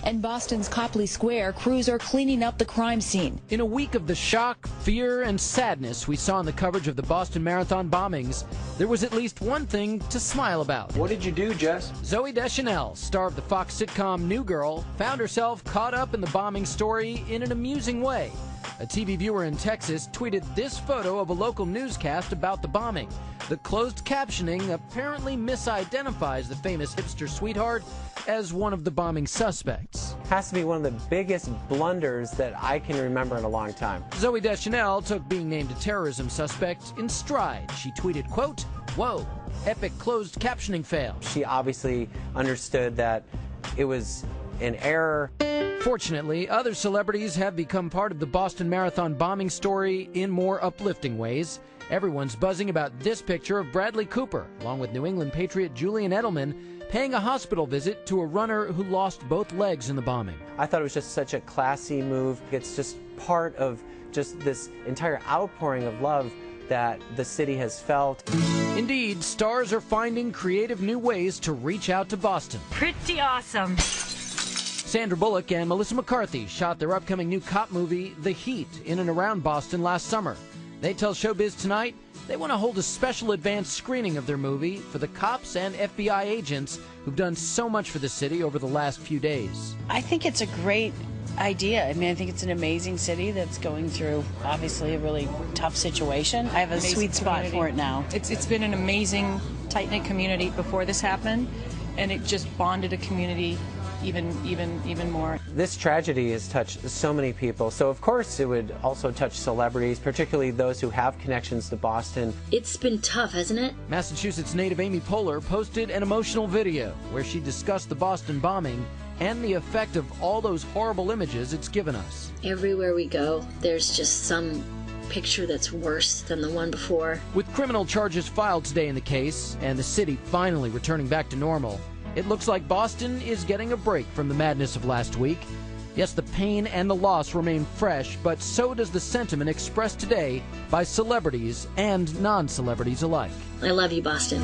And Boston's Copley Square, crews are cleaning up the crime scene. In a week of the shock, fear, and sadness we saw in the coverage of the Boston Marathon bombings, there was at least one thing to smile about. What did you do, Jess? Zooey Deschanel, star of the Fox sitcom New Girl, found herself caught up in the bombing story in an amusing way. A TV viewer in Texas tweeted this photo of a local newscast about the bombing. The closed captioning apparently misidentifies the famous hipster sweetheart as one of the bombing suspects. Has to be one of the biggest blunders that I can remember in a long time. Zooey Deschanel took being named a terrorism suspect in stride. She tweeted, quote, "Whoa, epic closed captioning fail." She obviously understood that it was an error. Fortunately, other celebrities have become part of the Boston Marathon bombing story in more uplifting ways. Everyone's buzzing about this picture of Bradley Cooper, along with New England Patriot Julian Edelman, paying a hospital visit to a runner who lost both legs in the bombing. I thought it was just such a classy move. It's just part of just this entire outpouring of love that the city has felt. Indeed, stars are finding creative new ways to reach out to Boston. Pretty awesome. Sandra Bullock and Melissa McCarthy shot their upcoming new cop movie, The Heat, in and around Boston last summer. They tell Showbiz Tonight they want to hold a special advanced screening of their movie for the cops and FBI agents who've done so much for the city over the last few days. I think it's a great idea. I mean, I think it's an amazing city that's going through, obviously, a really tough situation. I have a sweet spot for it now. It's been an amazing, tight-knit community before this happened, and it just bonded a community even more. This tragedy has touched so many people, so of course it would also touch celebrities, particularly those who have connections to Boston. It's been tough, hasn't it? Massachusetts native Amy Poehler posted an emotional video where she discussed the Boston bombing and the effect of all those horrible images it's given us. Everywhere we go, there's just some picture that's worse than the one before. With criminal charges filed today in the case and the city finally returning back to normal, it looks like Boston is getting a break from the madness of last week. Yes, the pain and the loss remain fresh, but so does the sentiment expressed today by celebrities and non-celebrities alike. I love you, Boston.